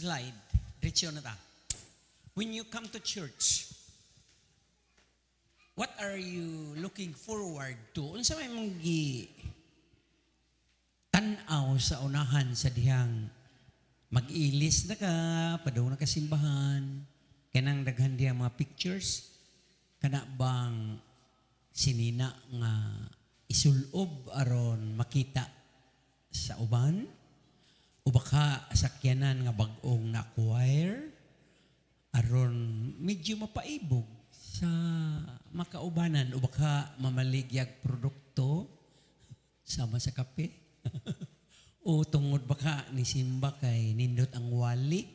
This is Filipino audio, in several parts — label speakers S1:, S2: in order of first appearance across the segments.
S1: slide. Diretso na ta. When you come to church, what are you looking forward to? Unsa may mong tanaw sa unahan sa dihang mag-ilis na ka, padaw na kasimbahan, kanang daghan diya mga pictures, kana bang sinina nga isulob aron makita sa uban? O baka sakyanan nga bag-ong na-acquire aron medyo mapaibog sa makaubanan o baka mamaligyag produkto sama sa kape o tungod baka ni simba kay nindot ang wali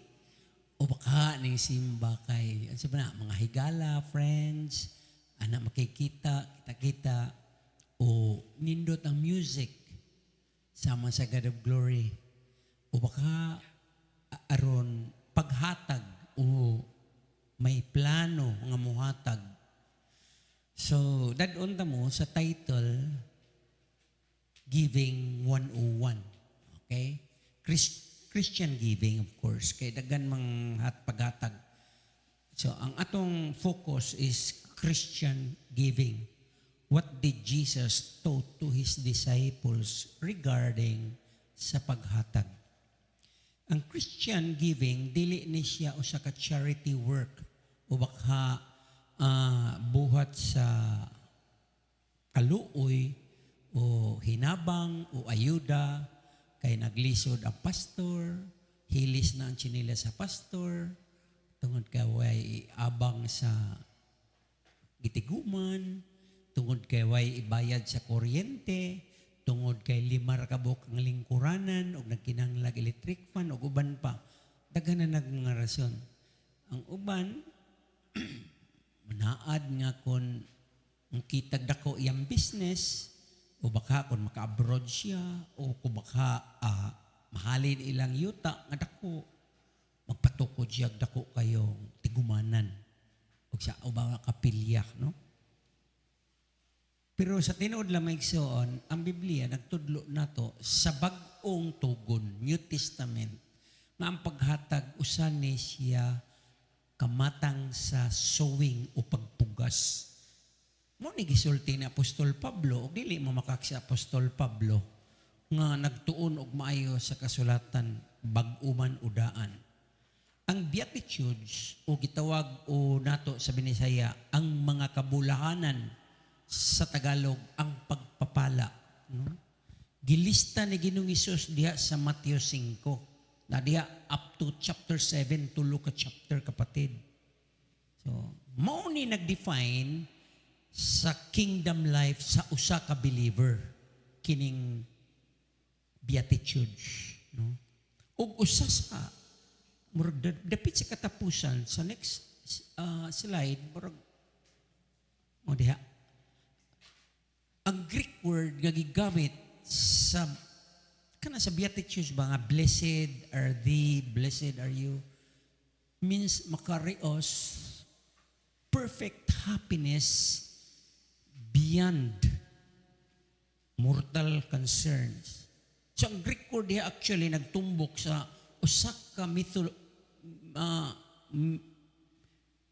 S1: o baka ni simba kay ano ba na, mga higala, friends, anak makikita, kita-kita o nindot ang music sama sa God of Glory. O baka aron paghatag o may plano nga muhatag. So, dadon ta mo sa title Giving 101. Okay? Christian giving, of course. Kay dagan mang paghatag. So, ang atong focus is Christian giving. What did Jesus taught to His disciples regarding sa paghatag? Ang Christian giving, dili ni siya o sa charity work o baka buhat sa kaluoy o hinabang o ayuda kay naglisod ang pastor, hilis na ang tsinila sa pastor, tungod kay way abang sa gitiguman, tungod kay way ibayad sa kuryente, tungod kay limar kabok ang lingkuranan o nagkinanglag electric fan o uban pa. Daghan na nga rason. Ang uban, manaad nga kung ang kitag dako iyang business o baka kung maka-abroad siya o kung baka mahalin ilang yuta nga dako, magpatukod siya dako kayong tigumanan o sa o baka kapilyak, no? Pero sa tinuod lamang igsoon, ang Biblia nagtudlo nato sa bag-ong tugon, New Testament, nga ang paghatag usan ni siya kamatang sa sowing o pagpugas. Mo ni gisulti ni Apostol Pablo, o dili mo makak si Apostol Pablo, nga nagtuon og maayo sa kasulatan bag-uman udaan. Ang Beatitudes o gitawag o nato sa Binisaya ang mga kabulahanan sa Tagalog ang pagpapala, no? Gilista ni Ginoong Hesus diha sa Mateo 5 na diha up to chapter 7 tulo ka chapter, kapatid. So mao ni nag-define sa kingdom life sa usa ka believer kining Beatitudes, no? Ug usa sa murag dapit sa katapusan sa next slide murag mo diha ang Greek word nga gigamit sa kana sa Beatitudes ba nga blessed are thee, blessed are you, means makarios perfect happiness beyond mortal concerns. So ang Greek word diha actually nagtumbok sa usa ka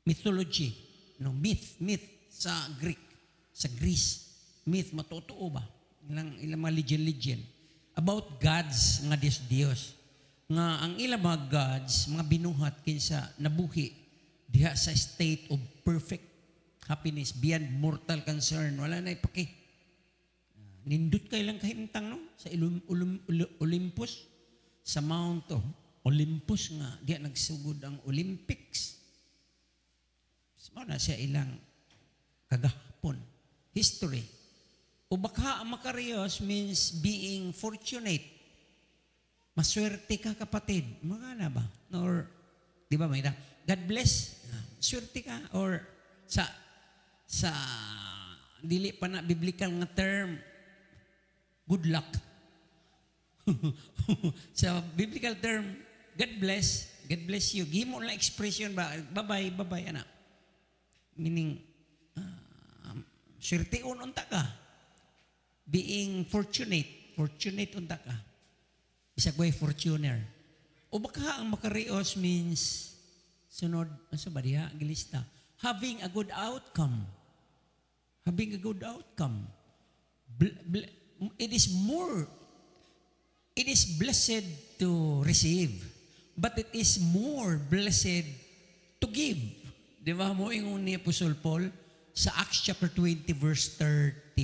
S1: mythology, no, myth sa Greek, sa Greece. Myth, matotoo ba? Ilang mga legend about gods nga Diyos. Nga ang ilang mga gods, mga binuhat kinsa nabuhi diha sa state of perfect happiness beyond mortal concern. Wala na ipaki. Nindot kay lang kahimtang, no? Sa Olympus, sa Mount Olympus nga, diha nagsugod ang Olympics. Mao na siya ilang kagahapon. History. O baka makarios means being fortunate. Maswerte ka, kapatid. Mga na ba? Or, di ba may God bless. Swerte ka. Or sa dili pa na biblical nga term, good luck. Sa biblical term, God bless you. Gimo lang expression ba? Bye-bye, anak. Meaning, swerteon unta ka. Being fortunate unta ka. Bisag way fortuner. O baka ang makarios means sunod, sa ba diha, gilista, having a good outcome. Having a good outcome. It is more, it is blessed to receive, but it is more blessed to give. Di ba mo ingon ni Apostol Paul sa Acts chapter 20 verse 35?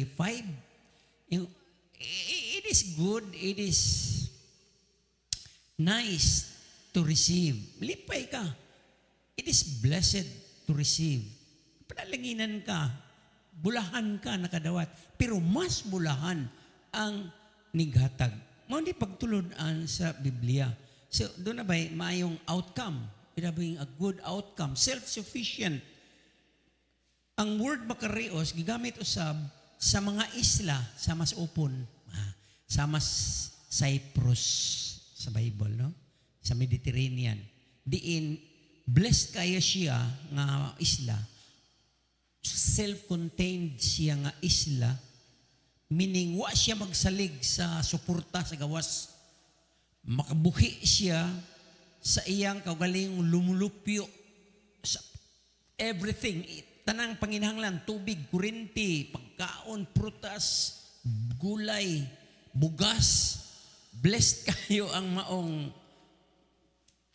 S1: It is good, it is nice to receive. Lipay ka. It is blessed to receive. Panalanginan ka, bulahan ka nakadawat, pero mas bulahan ang nighatag. Mao ni pagtuludan sa Biblia. So doon na ba mayong outcome? Pinabing a good outcome, self-sufficient. Ang word makarios gigamit usab sa mga isla sa mas upon, sa mas Cyprus sa Bible, no? Sa Mediterranean. Diin blessed kaya siya nga isla. Self-contained siya nga isla, meaning wa siya magsalig sa suporta sa gawas. Makabuhi siya sa iyang kaugaling lumulupyo sa everything. Tanang panginahanglan, tubig, kurinti, pagkaon, prutas, gulay, bugas. Blessed kayo ang maong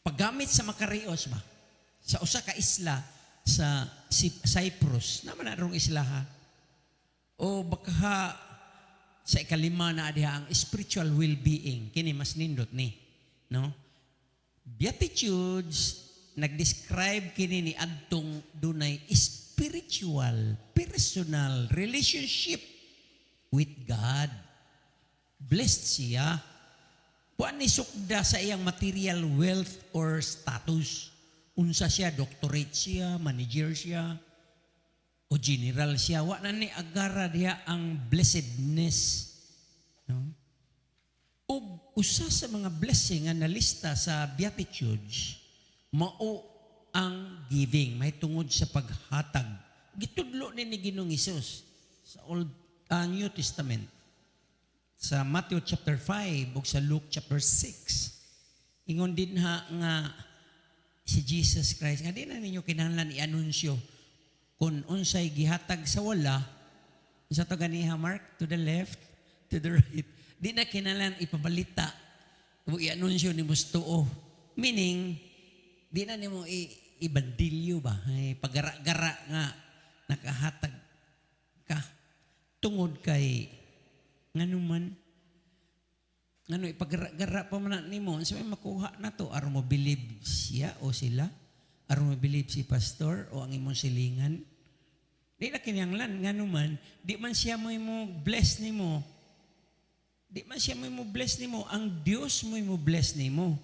S1: paggamit sa makarios ba? Sa usa ka isla sa Cyprus. Naman na rong isla ha? O baka sa ikalima na diha ang spiritual well-being. Kini mas nindot ni. No? Beatitudes, nag-describe kini ni adtong dunay spiritual, personal relationship with God. Blessed siya. Kuan ni sukda sa iyang material wealth or status. Unsa siya, doctorate siya, manager siya, o general siya. Wa na ni agara diha ang blessedness. No? O usa sa mga blessing nga nalista sa Beatitudes, mao ang giving, may tungod sa paghatag. Gitudlo ni Ginoong Hesus sa New Testament. Sa Matthew chapter 5 ug sa Luke chapter 6. Ingon din ha nga si Jesus Christ, nga di na ninyo kinahanglan i-anunsyo kung unsay gihatag sa wala, sa to ganiha Mark, to the left, to the right. Di na kinahanglan ipabalita o i-anunsyo ni Mustuo. Meaning, di na nimo ibandilyo ba? Ay, pagara-gara nga nakahatag ka tungod kay nganuman ngano ipagara pa man nimo sa may makuha na to aron mo believe siya o sila, aron mo believe si pastor o ang imong silingan. Di na kinahanglan nganuman di man siya mo bless nimo. Di man siya mo bless nimo, ang Dios mo bless nimo.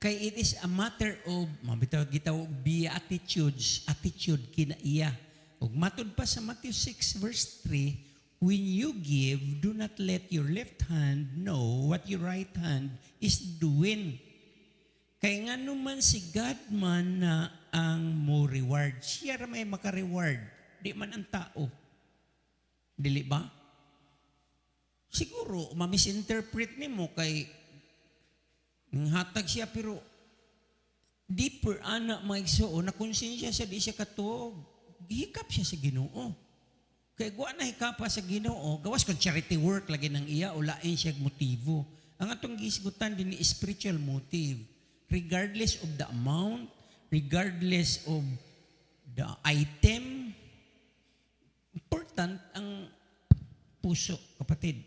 S1: Kay it is a matter of mabitaw gitawag beatitudes, attitude kinaiya. Ug matud pa sa Matthew 6 verse 3, when you give, do not let your left hand know what your right hand is doing. Kaya nga naman si God man na ang mo reward. Siya ra may maka-reward. Di man ang tao. Dili ba? Siguro, ma-misinterpret ni mo kay hatag siya pero deeper ana maigsuon na konsensya siya di siya katuog. Gihikap siya sa Ginoo. Kaya guwa na hikapa sa Ginoo, gawas kung charity work lagi ng iya o lain siya motibo. Ang atong gisgutan din ni spiritual motive. Regardless of the amount, regardless of the item, important ang puso, kapatid.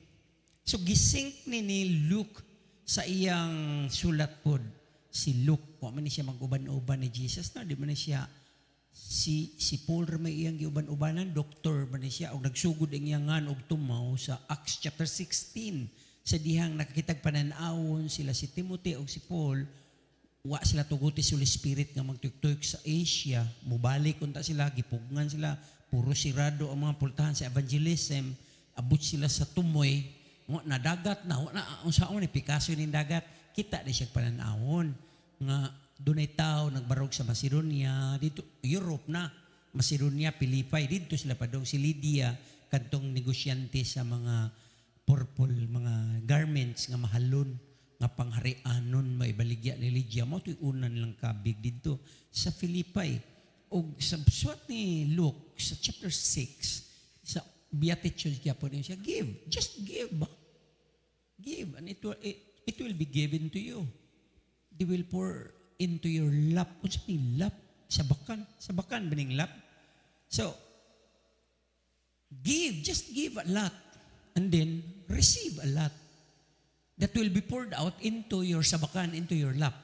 S1: So gisink ni Luke sa iyang sulat pod. Si Luke, kung man siya mag-uban-uban ni Jesus, no? Di man siya si Paul may iyang giuban-ubanan, doktor man siya, o nagsugod ang iyangan og tumaw sa Acts chapter 16. Sa dihang nakakitag pananawon sila si Timothy o si Paul, wa sila tuguti sa Holy Spirit nga magtuyok sa Asia, mubalik unta sila, gipugngan sila, puro sirado ang mga pultahan sa evangelism, abot sila sa tumoy, na dagat na, unsaon ni Picasso ni dagat, kita di siya pananawon nga dunay tao nagbarog sa Macedonia, dito Europe na, Macedonia, Pilipay, dito sila padong si Lydia, kantong negosyante sa mga purple, mga garments nga mahalon. nga pangharianon maibaligya ni Lydia mo tuy una nilang kabig dito sa Philippi o sa suwat ni Luke sa chapter 6 sa beatitude kaya po siya give, just give and it will be given to you. They will pour into your lap. Unsa ni lap? Sa bakan bining lap. So give, just give a lot and then receive a lot that will be poured out into your sabakan, into your lap.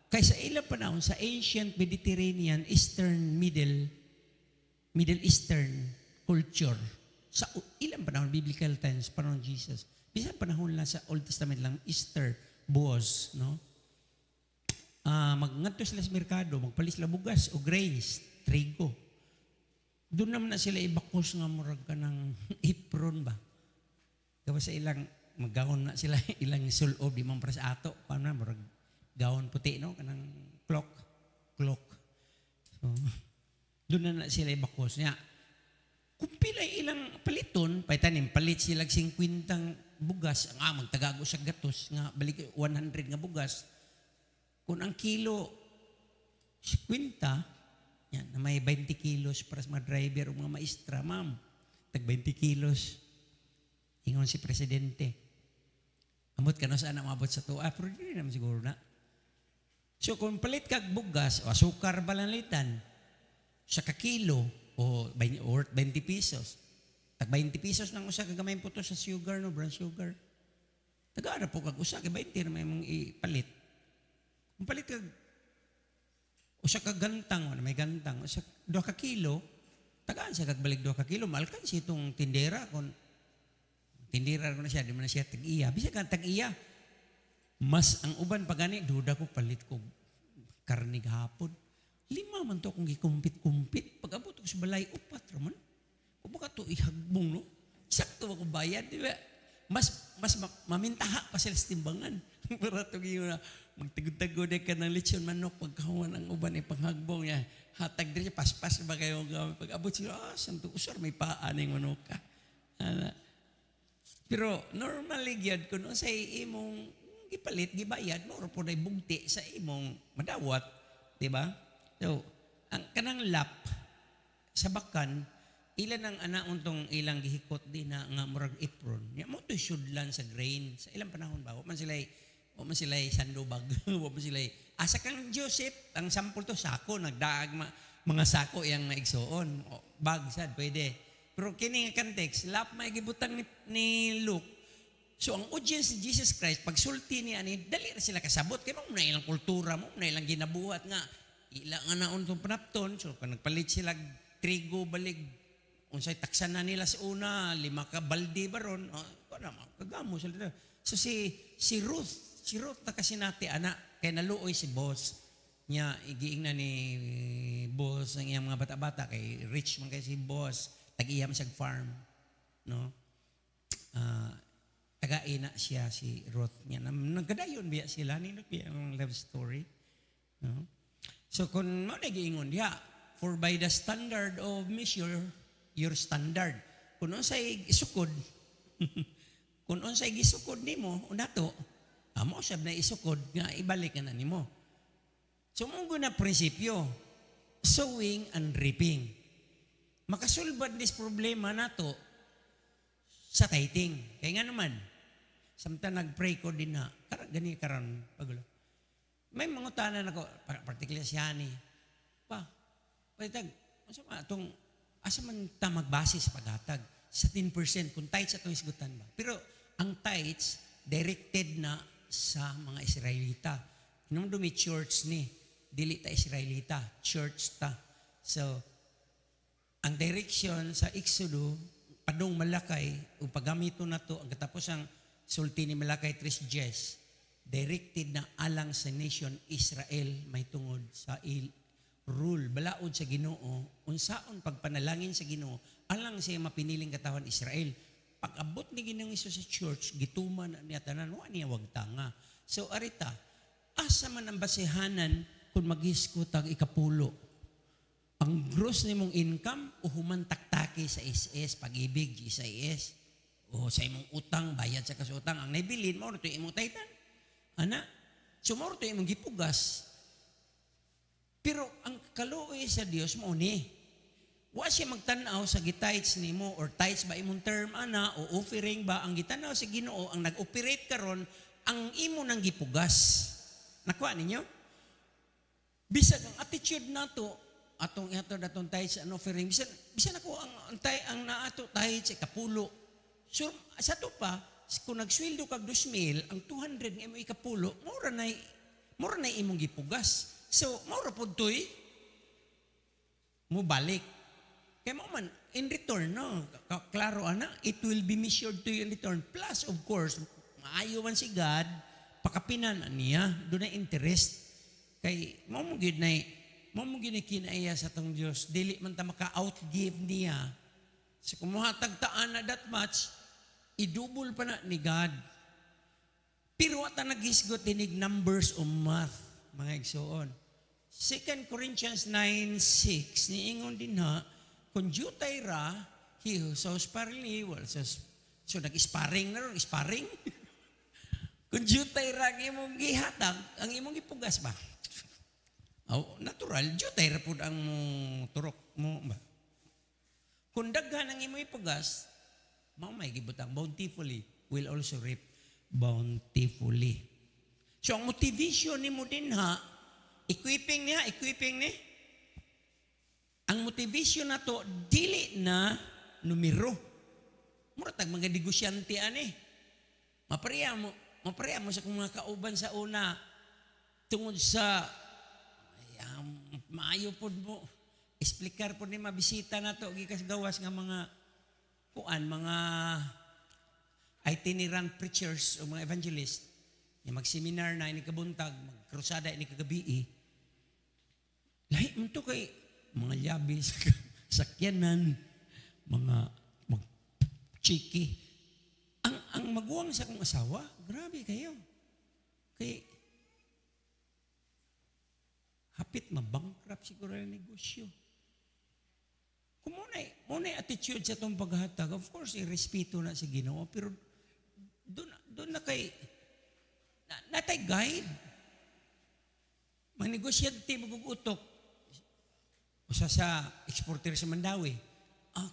S1: Kaya sa ilang panahon, sa ancient Mediterranean, Middle Eastern culture, sa ilang panahon, biblical times, panahon Jesus, bisan panahon lang sa Old Testament lang, Easter, Boaz, no? Magngadto sila sa merkado, magpalit sila bugas o grains, trigo. Doon naman na sila ibakos nga murag ka ng apron ba? Kapag sa ilang maggawon na sila ilang sulob di man para sa ato paano na murag gawon puti no kanang clock so doon na sila ibakos niya kung pilay ilang paliton paitanim palit sila 50 bugas nga magtagago sa gatos nga balik 100 nga bugas kung ang kilo 50 yan na may 20 kilos para sa mga driver o mga maestra ma'am tag 20 kilos ingon si presidente amot ka na saan na mabot sa tuwa, pero hindi naman siguro na. So kung palit kag bugas o asukar balanlitan sa kakilo o 20 pesos, tag 20 pesos nang usa ka gamay puto sa sugar, no, brown sugar. Taga-ara po kag usa, kay 20 na may mong ipalit. Kung palit kag usa ka gantang, may gantang, usa 2 ka kilo, tagaan sa kag balik 2 ka kilo, malkan si itong tindera kung tindira ko na siya, di man na siya tag-iya. Bisa ka tag-iya. Mas ang uban pa gani, duda ko palit ko karnig hapon. 5 man to kung gikumpit-kumpit. Pag abot ko sa balay, 4 man. O baka to ihagbong, no? Sakto ako bayad, di ba? Mas mamintaha pa sila sa timbangan. Para ito na magtagod-tagod ka ng lechon manok pagkawan ang uban ay panghagbong niya. Hatag din siya, paspas ba kayo pag abot sila, santo usar, may paan yung manok ka. Pero normally gyud kuno sa imong gipalit gibayad mo po na bugti sa imong madawat, di ba? So, ang kanang lap sa bakan ilan ang anaon tong ilang gihikot din na nga murag apron. Ya mo to sudlan sa grain sa ilang panahon ba? Wa man sila sandubag, wa man sila asa kang Joseph ang sample to sako nagdaag mga sako yang naigsuon. Bag sad pwede. Pero kini nga context, lap may gibutang ni Luke. So ang audience ni Jesus Christ, pag sulti niya ni, dali na sila kasabot. Kaya mo na ilang kultura mo, na ilang ginabuhat nga. Ilang nga naon itong panapton. So kung nagpalit sila trigo, balig, unsay taksan na nila sa una, 5 ka balde baron, kagamo sila. So si Ruth na kasi nati, anak, kaya naluoy si boss. Niya, igiing na ni boss ang iyang mga bata-bata, kay rich man kay si boss. Tag-iyam siya farm, no? Taga-ina siya si Ruth niya. Nagkadayon biya sila, ninot biya ang love story. No? So kung mo nagiingon diya, for by the standard of measure, your standard. Kung unsay isukod, kung unsay gisukod nimo, unato, amo sab na isukod nga ibalik na nimo. So munggo na prinsipyo, sowing and reaping. Makasulbad this problema nato sa tithing. Kaya nga naman, samtang nag-pray ko din na, gani karon pagulo. May mga tanan ako, particular siya ni, asa man ta magbase sa paghatag? Sa 10%, kung tithes atong isgutan ba? Pero ang tithes, directed na sa mga Israelita. Nung dumi church ni, dili ta Israelita, church ta. So, ang direction sa Exodo, padung Malakay, o paggamito na to, ang katapos ang sulti ni Malakay 3:10, directed na alang sa nation Israel may tungod sa rule, balaod sa Ginoo, unsaon pagpanalangin sa Ginoo, alang sa mapiniling katawan Israel. Pag-abot ni Ginoong Hesus sa church, gituman niya tanan, wa niya wagtanga. So arita, asa man ang basehanan kung mag-iskot ang ikapulo? Ang gross ni mong income o human taktake sa SS, pag-ibig, GSIS, o sa imong utang, bayad sa kasutang, ang naibilin mo, ito imong taytan. Ana, sumoro to imong gipugas. Pero ang kaluoy sa Dios mo ni. Wa siya magtanaw sa gitites nimo or tithes ba imong term ana o offering ba ang gitanaw sa Ginoo ang nag-operate karon ang imo nang gipugas. Nakuha ninyo? Bisag ang attitude nato atong ihatod atong tithes and offering bisan ako ang naato tithes kapulo. So sa to pa kung nagsweldo kag 2,000 ang 200 nga imo ikapulo mura na imong gipugas. So mura pud toy mo balik. Kaya mo man, in return, no? Klaro, ana, it will be measured to you in return. Plus, of course, maayo man si God, pakapinan niya, doon na interest. Kay, mo gid na kinaiya sa tong Diyos, dili man ta maka-outgive niya. So, kumuhatagtaan na that much, idubol pa na ni God. Pero wata nagisgot dinig numbers o math, mga igsoon. 2 Corinthians 9:6, niingon din ha, kung jutay ra, he who sows sparingly, so nag-sparring na ron, sparring. Kung jutay ra ang imong gihatag, ang imong gipugas ba? Oh, natural, jutay ra pud ang turok mo ba? Kung daghan ang imong ipugas, may gibutang bountifully will also reap bountifully. So ang motivation nimo din ha, equipping ni. Ang motivation na to, dili na numero. Muratag mga negosyante ani. Mapareha mo sa kung mga kauban sa una tungod sa maayo pod mo. Explicar pod ni mabisita na to gikas gawas nga mga mga itinerant preachers o mga evangelist. Yung mag-seminar na ini kabuntag, mag-krusada ini kagabi. Lahi mo to kay mga liabi sa sakyanan, mga chiki. Ang maguwang sa kong asawa, grabe kayo. Kay hapit mabankrupt siguro yung negosyo. Kung muna attitude sa itong paghatag, of course, irespeto na sa Ginoo, pero doon na kay natay guide. Mga negosyante magugutok. Usa sa exporter sa Mandawi,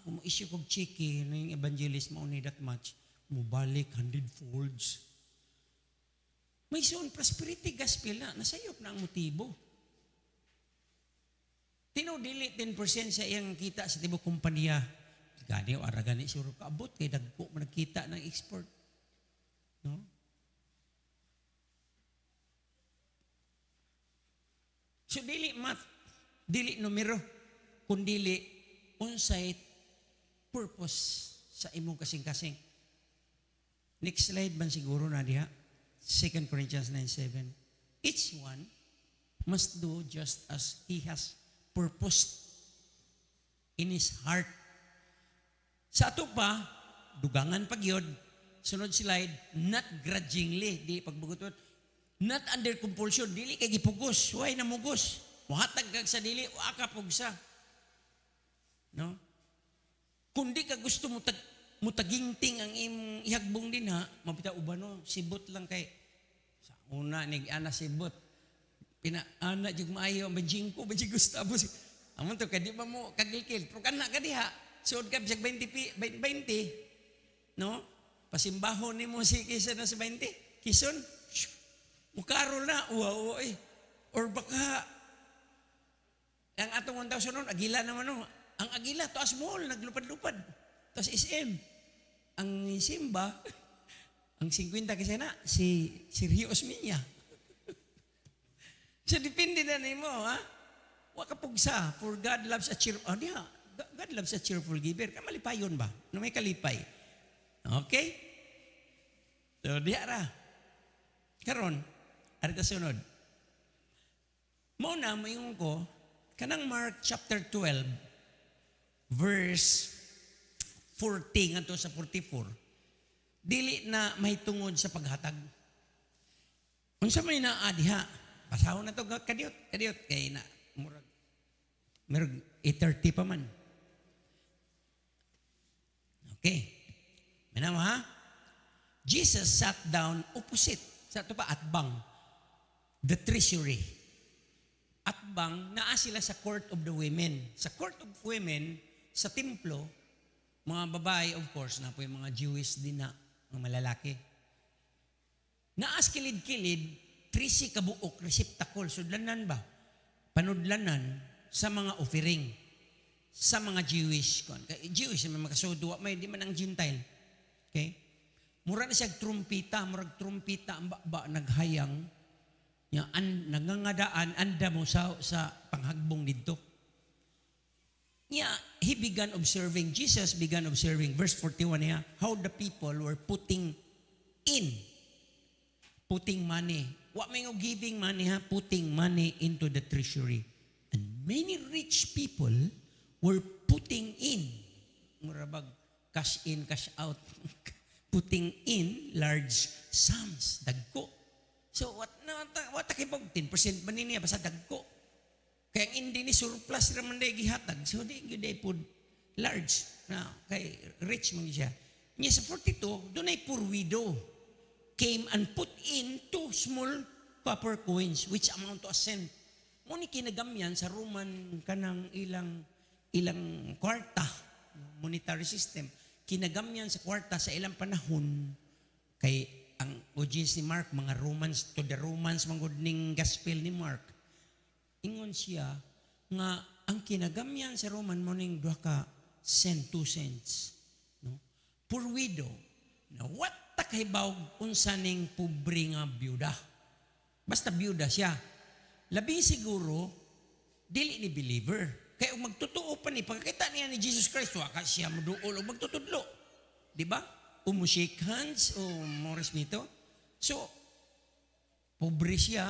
S1: kung ma-issue kong chiki na yung evangelist mo ni that much, mubalik 100 folds. May soon prosperity gospel na, nasayop na ang motibo. Tinudili 10% sa iyang kita sa tibok kumpanya. Gani o aragani suro kaabot, kay dagko managkita ng export. No? So dili numero, kundili unsay purpose sa imong kasing-kasing. Next slide man siguro na diha. 2 Corinthians 9:7. Each one must do just as he has purposed in his heart. Sa ato pa, dugangan pagyod. Sunod slide, not grudgingly, di pagbugutot. Not under compulsion, dili kay gipugos, why namugos. Muhatag kag sa dili, wa ka pugsa. No? Kung di ka gusto mo taginting ang ihagbong din ha, mabita uban no, sibot lang kay sa una nig-ana sibot. Pinaana jud maayo ang banjingko, banjing Gustavo. Amon to kadi ba mo kagilkil, pero kana ka diha. Suod ka bisag 20 no? Pasimbahon nimo si kisa na sa 20. Kison. Mukarol na, wow, or baka ang atong 1,000 nun, agila naman no. Ang agila, taas mall, naglupad-lupad. Tapos SM. Ang Simba, ang 50 kasi na, si Rios Minya. So, depende na nimo, ha? Waka pugsa, for God loves a cheerful, God loves a cheerful giver. Kamalipayon ba? No may kalipay. Okay? So, diara. Karon, arita sunod. Muna, mayroon ko, kanang Mark chapter 12, verse 40 ngadto sa 44, dili na mahitungod sa paghatag. Unsa may naa diha? Pasahon na to kadiot kay na murag 8:30 pa man. Okay. Manawa ha? Jesus sat down opposite Sa ito pa, atbang. The treasury. Atbang, naa sila sa court of the women. Sa court of women, sa templo, mga babae, of course, na po yung mga Jewish din na, mga malalaki. Naas kilid-kilid, 13 kabuok, receptacle, sudlanan ba? Panudlanan sa mga offering. Sa mga Jewish. Jewish, may makasudwa, may di man ang Gentile. Okay? Mura na siya trumpita, murag trumpita, ang ba, naghayang, nagangadaan, anda mo sa panghagbong dito. He began observing, Jesus began observing, verse 41 niya, how the people were putting money. What may giving money, putting money into the treasury. And many rich people were putting in, murabag, cash in, cash out, putting in large sums, dagko. So, what takibog? 10% ba niya, basta dagko. Kaya ang hindi ni surplus naman day gihatag. So, di po large. Na, kay rich man siya. Niya sa 42, doon ay poor widow came and put in 2 small copper coins, which amount to a cent. Muni kinagamyan sa Roman kanang ilang kwarta, monetary system. Kinagamyan sa kwarta sa ilang panahon kay ang audience ni Mark, mga Romans, to the Romans, mga ning gospel ni Mark. Ingon siya nga ang kinagamyan sa Roman mo ning 2 cents. No? Poor widow. Na what takaybaw unsa ning pobre nga byuda. Basta byuda siya. Labi siguro, dili ni believer. Kaya magtotoo pa ni, pagkakita niya ni Jesus Christ, waka siya maduol o magtutudlo. Di ba? Shake hands o Morris nito. So, pobre siya.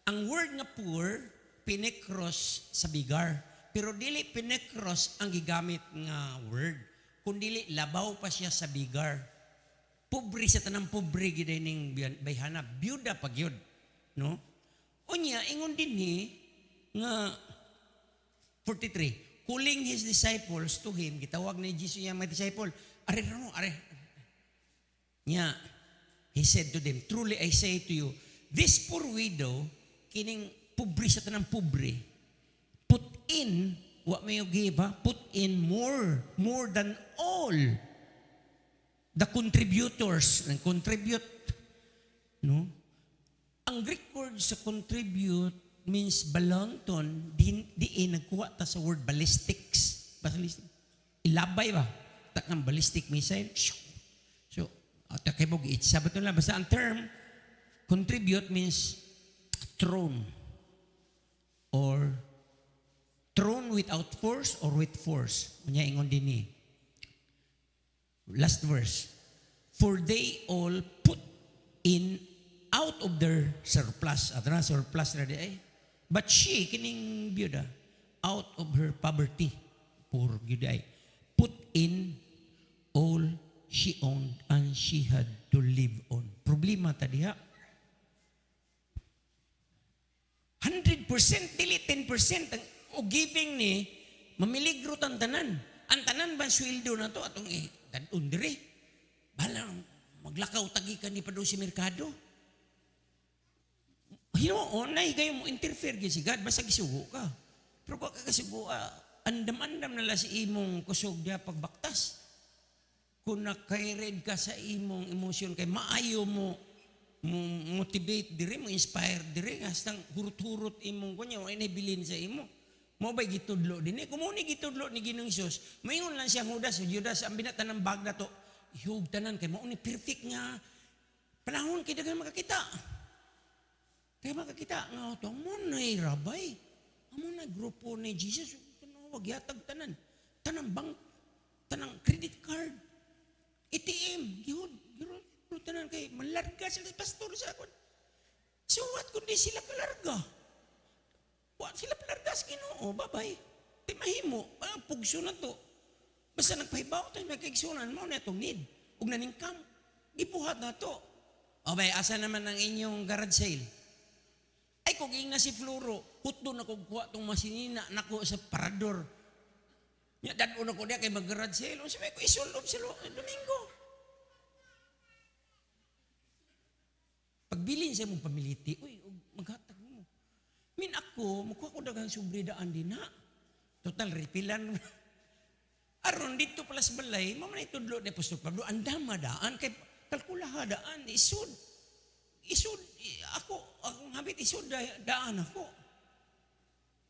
S1: Ang word nga poor, pinekros sa bigar. Pero dili pinekros ang gigamit nga word. Kundili, labaw pa siya sa bigar. Pobre sa tanang pobre giday ning bayhana. Byuda pag yun. No? O niya, ingon din ni, nga, 43, calling his disciples to him, gitawag ni Jesus yung mga disciple, are. Niya, he said to them, truly I say to you, this poor widow, kining pobre sa tanang pobre, put in, what may you give, put in more than all the contributors, and contribute, no? Ang Greek word sa contribute means balangton, diin nagkuha ta sa word ballistics. Ballistic. Ilabay ba? Takang ballistic missile. So, takibog sabat lang. Basta ang term, contribute means thrown. Or thrown without force or with force. Kanya ingon din ni. Last verse. For they all put in out of their surplus. At na surplus na di ay. But she, kining byuda, out of her poverty, poor gyuday, put in all she owned and she had to live on. Problema ta diha. 100%, dili 10%. O giving ni, mamiligro tan tanan. Ang tanan ba sweldo na to atong dadun dire. Balang maglakaw tagi ka ni padung si merkado. Hinoon na kayo mo interfere si God, basta gisugo ka. Pero kung kakasugo, andam-andam nala si imong kusog diya pagbaktas. Kung nakaired ka sa imong emosyon, kay maayo mo motivate diri, mo inspire diri, hastang hurot-hurot imong kunya, o inabilin sa imo. Mo ba'y gitudlo din? Kung mo ni gitudlo ni Ginoong Isus, mayon lang siya Judas, ang binatan ng bag na to, ihug tanan, kay mo ni perfect nga, panahon kay dagan makakita. Kaya makakita nga ito, amo na'y rabay. Amo na grupo ni Jesus. Wag yatag tanan. Tanang bank. Tanang credit card. ATM. Yun. Tanan kay malarga sila pastor sa akon. So what kundi sila palarga? What sila palarga sa Ginoo? Babay. Di mahimo. Pugso na to. Basta nagpahibaw tayo nagkaigsunan mo na itong need. Huwag na ningkam. Ibuhat na to. O bay, asa naman ang inyong garage sale? Ay, kung na si Floro, hutdo na kong kuha itong masinina na ko sa parador. Dadon na ko diya kay mag-garage sale. Sabi ko, isulod sa Domingo. Pagbilin sa mong pamiliti, uy, maghatag mo. Min ako, mukha ko dagang subridaan din na. Total, repilan. Aron dito pala sa balay, mamanay tudlo ni Apostol Pablo, ang damadaan, kay kalkulahadaan, isud, akong habit isud, daan ako.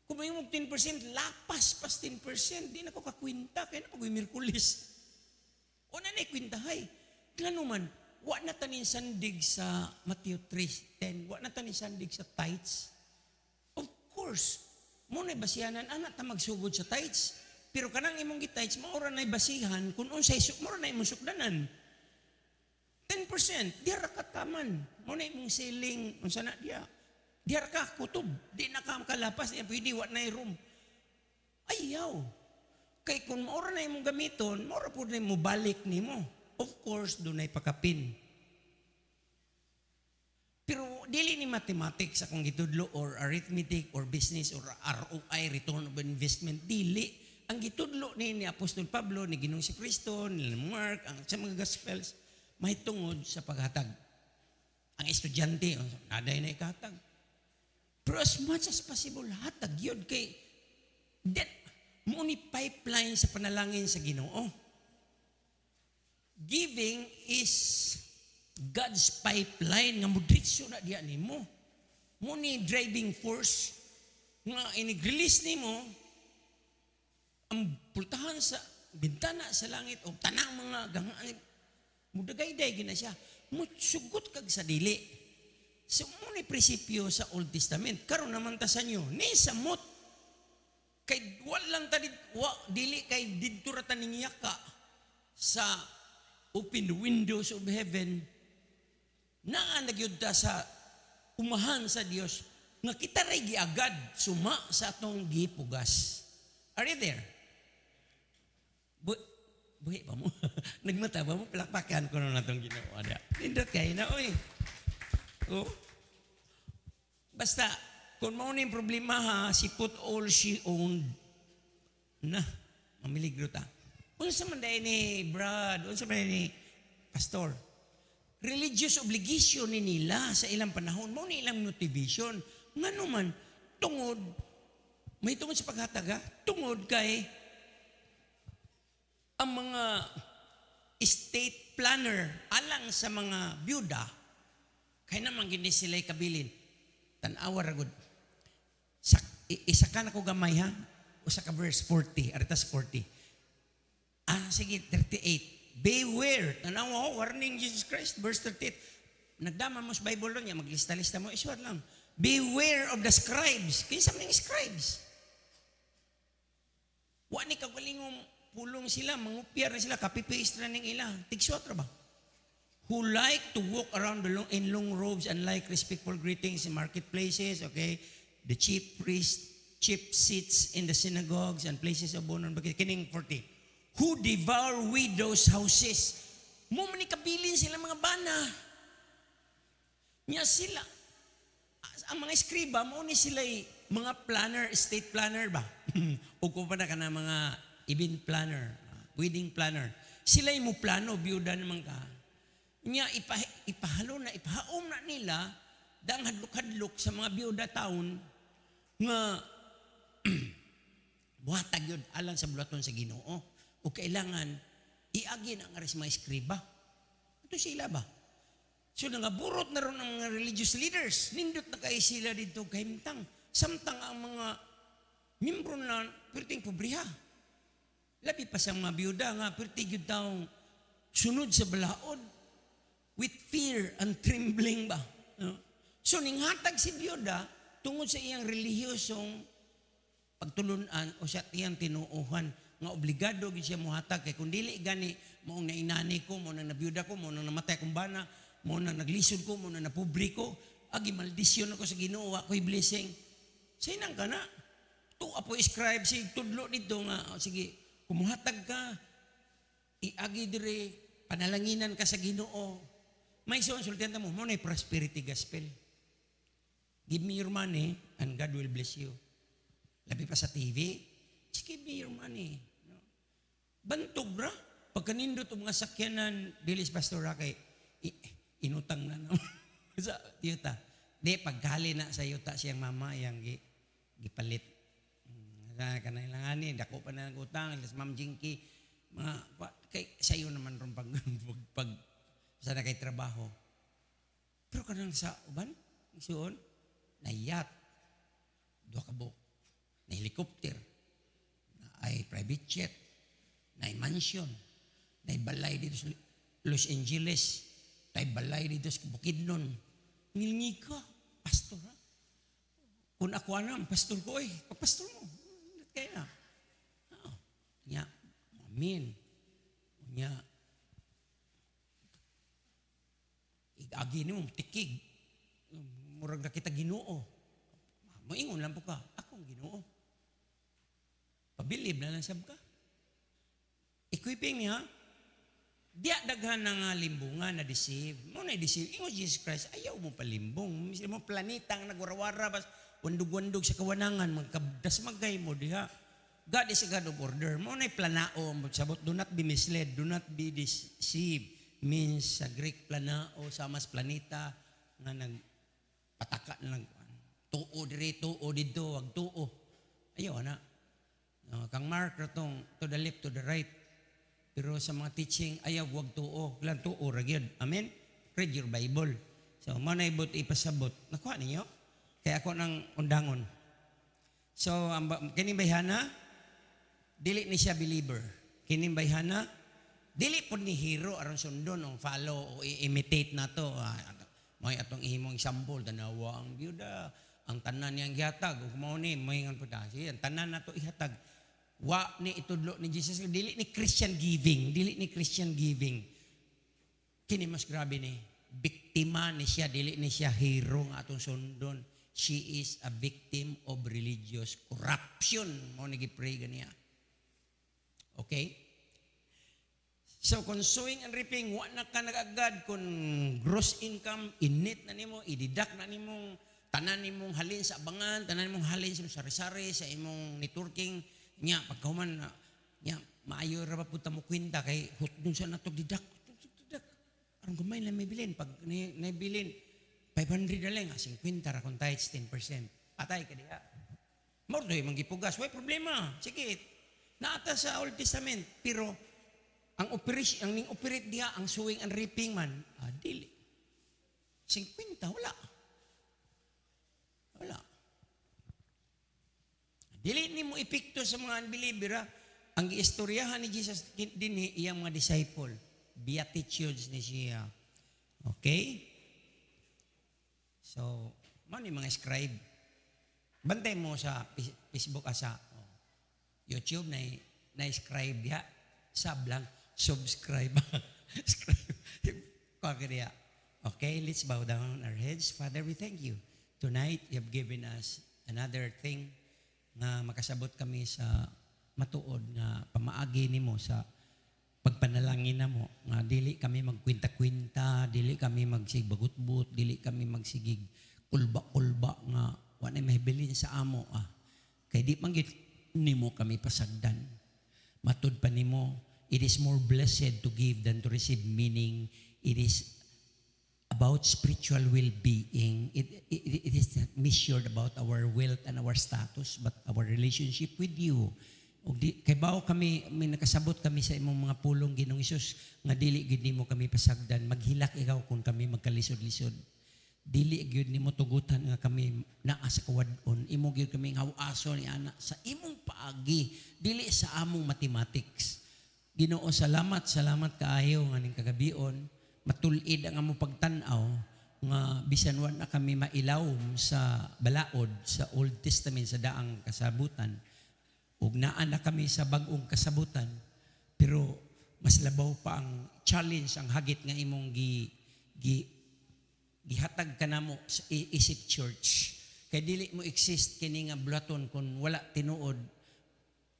S1: Kung may 10%, lapas pas 10%, di na ko kakwinta, kaya na pag-uwi Mirkulis. O na kwintahay. Klano man, wa na tanin sandig sa Matthew 3:10, wa na tanin sandig sa tithes. Of course, mo na basihanan, anak ta magsugod sa tithes. Pero kanang imong gitithes, maura na basihan, kung unsay maura na imong sukdanan. 10%, diara ka taman. Mo na imong selling, unsa na diya. Diar ka kutob, di na ka makalapas, di pwede, wat na room. Ayaw. Kay kung maura na imong gamiton, maura po na mo balik ni mo. Of course, doon ay pakapin. Pero dili ni mathematics akong gitudlo or arithmetic or business or ROI, return of investment, dili. Ang gitudlo ni Apostol Pablo, ni Ginoong si Cristo, ni Mark, ang sa mga Gospels, may tungod sa paghatag. Ang estudyante, naday na ikatag. Pero as much as possible, hatag yun kay that mo ni pipeline sa panalangin sa Ginoo. Giving is God's pipeline nga mudritso na diya nimo. Mo ni driving force nga inig-release nimo ang pultahan sa bintana sa langit o tanang mga gangaan. Mudagay-day gina siya. Mutsugot kag sa dili. So, muna prinsipyo sa Old Testament. Karon naman ta sa inyo, ni samot. Kay walang tadi, dili kay didto ra taning yaka sa open windows of heaven. Naa nagyud ta sa umahan sa Dios nga kita ray giagad suma sa atong gipugas. Are you there? Buhi pa mo. Nagmata ba mo? Palakpakan ko na natong ginawa. Nindot kayo na, oy. Oh. Basta, kung maunin problema ha, she put all she owned. Na, mamiligro ta. Unsa man dahil ni Brad, unsa man ni Pastor. Religious obligation ni nila sa ilang panahon, maunin ilang motivation. Nga naman, tungod, may tungod sa paghataga, tungod kay ang mga estate planner alang sa mga byuda, kaya naman gini sila'y kabilin. Tanawa ragod. Isa ka na ko gamay ha? Usa ka verse 40. Aritas 40. Sige, 38. Beware. Tanawa ho, warning Jesus Christ. Verse 38. Nagdaman mo sa Bible doon niya, maglista-lista mo, iswar lang. Beware of the scribes. Kinsa man yung scribes? Wa ni kagulingong pulong sila, mangupyar na sila, copy-paste na ng ilang. Tigsuat ra ba? Who like to walk around in long robes and like respectful greetings in marketplaces, okay? The chief priest, cheap seats in the synagogues and places of honor. Kining 40. Who devour widows' houses. Mo man ikabilin sila mga bana. Nya sila. Ang mga eskriba, mo ni sila mga planner, estate planner ba? O kung pa na ka na mga event planner, wedding planner. Sila mo plano, biyuda naman ka. Nya ipahalo na, ipahaom na nila dang hadlok-hadlok sa mga biyuda taon nga buhatag yun alang sa bulaton sa Ginoo o kailangan iagin ang aris mga eskriba. Ito sila ba? So nangaburot na ron ang mga religious leaders. Nindot na kayo sila dito kahimtang. Samtang ang mga membro na perting pobriha. Labi pa sa mga biyuda nga perting yun taong sunod sa balaod. With fear and trembling ba? So, ninghatag si Biyuda tungod sa iyang relihiyosong pagtulunan o sa iyang tinuuhan nga obligado siya muhatag kay kung dili gani mo na inani ko, mo na nabiyuda ko, mo na namatay kong bana, mo na naglisod ko, mo na napubri ko, agi maldisyon ako sa Ginoo, ako'y blessing. Sinang ka na? To apo scribe si tudlo dito nga, sige, kumuhatag ka, iagi dire, panalanginan ka sa Ginoo. May sultihan mo, mo na prosperity gospel. Give me your money and God will bless you. Labi pa sa TV, just give me your money. Bantog ra. Pagkanindot o mga sakyanan, bilis pastor ra kay inutang na naman. Sa yuta. Di, pagkali na sa yuta siyang mama, yang gipalit. Sa kanailanganin, dako pa na ng utang, ilas Ma'am Jinky, kay sayo naman ron pag sa na kay trabaho. Pero kanang sa uban, isuon, na yacht, duha ka buok, na helicopter, na ay private jet, na ay mansion, na ay balay dito sa Los Angeles, na ay balay dito sa Bukidnon. Ngilngi ka, pastor ha? Kung ako anam, pastor ko pagpastor mo. Kaya na. Nya, amin. Nya, igagi ni mong tikig. Murag na kita Ginoo. Moingon lang po ka, akong Ginoo. Pabilib na lang sab ka. Equipping niya, diya daghan na nga limbungan na deceive. Mo na deceive. Ingo Jesus Christ, ayaw mo palimbong. Mismo mo planetang nagwarawara, bas wandog-wandog sa kawanangan, magkabdas magay mo diha. God is a God of order. Mo na planao, sabot, do not be misled, do not be deceived. Means sa Greek planao, sa mas planeta, nga nagpataka na tuo diri, tuo dito, wag tuo. Ayaw na. Kang Mark ratong to the left, to the right. Pero sa mga teaching, ayaw wag tuo. Lang tuo, ragyod. Amen? Read your Bible. So, mo na ibot ipasabot. Nakuha ninyo? Kaya ako nang undangon. So, kining bayhana, dili ni siya believer. Kining bayhana, dili po ni hero aron sundon o follow o imitate na to. May atong ihimong example, tanawa ang byuda, ang tanan niyang gihatag, ug mao ni moingon po ta. Ang tanan nato ihatag. Wa ni itudlo ni Jesus, dili ni Christian giving, dili ni Christian giving. Kini mas grabe ni, biktima ni siya, dili ni siya hero nga atong sundon. She is a victim of religious corruption. Mao ni gipray ganiya. Okay? So, kung sowing and reaping, wa na ka nag-agad. Kung gross income, init na nimo, ididak na nimong, tanan nimong halin sa abangan, tanan nimong halin sa sari-sari, sa imong networking, niya, pagkahuman, niya, maayo ra ba puta mo kwenta, kay hutdun sa natog didak. Arang gamay na may bilin. Pag naibilin, 500 na lang, 50 ra kung tithes 10%. Patay ka diha. Mordoy, manggipugas, way problema. Sige, naata sa Old Testament, pero ang operation, ang ning-operate diha, ang sowing and reaping man, dili. 50, wala. Wala. Dili ni mo epekto sa mga unbeliever, ha? Ang giistoryahan ni Jesus din iyang mga disciple. Beatitudes ni siya. Okay? So, man yung mga scribe. Bantay mo sa Facebook asa. YouTube na scribe diha. Sab lang. Subscribe. Scribe. Kaya. Okay, let's bow down our heads. Father, we thank you. Tonight, you have given us another thing na makasabot kami sa matuod nga pamaagi nimo sa pagpanalangin namo nga dili kami magkwinta-kwinta, dili kami magsigbagut-but, dili kami magsigig kulba-kulba nga wa na mahibilin sa amo kay di man gid nimo kami pasagdan. Matud pa nimo, it is more blessed to give than to receive, meaning it is about spiritual well-being. It is not measured about our wealth and our status, but our relationship with you. Kay bao kami, may nakasabot kami sa imong mga pulong, Ginoong Hesus, nga dili gid nimo kami pasagdan. Maghilak ikaw kung kami magkalisod-lisod. Dili gid nimo tugutan nga kami naa sa kawadon. Imo gid kami hawaso ni ana sa imong paagi, dili sa among mathematics. Ginoo, salamat kaayo nga ning kagabion. Matulid ang among pagtan-aw nga bisan wa na kami mailawom sa balaod sa Old Testament sa daang kasabutan ug naa na kami sa bag-ong kasabutan, pero mas labaw pa ang challenge, ang hagit nga imong gihatag kanamo sa isip church. Kay dili mo exist kini nga bulaton kung wala tinuod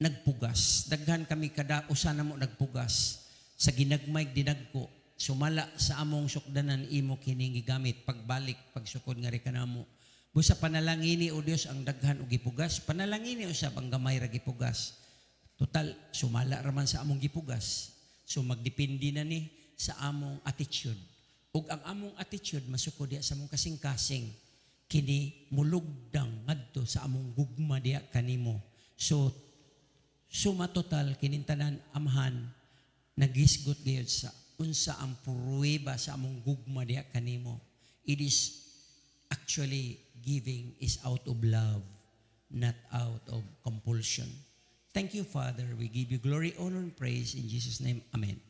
S1: nagpugas. Daghan kami kada usa namo nagpugas sa ginagmay dinagko. Sumala sa among sukdanan imo kining gigamit pagbalik pagsukod nga ri kanamo. Busa panalangini o Dios ang daghan og gipugas, panalangini usab ang gamay ra gipugas. Total sumala ra man sa among gipugas. So magdepende na ni sa among attitude. ug ang among attitude masuko diya sa among kasing-kasing kini mulugdang ngadto sa among gugma diya kanimo. So suma total kinintanan amahan nagisgot gayud sa unsa ang pruweba sa among gugma diya kanimo. It is actually giving is out of love, not out of compulsion. Thank you, Father. We give you glory, honor, and praise in Jesus' name. Amen.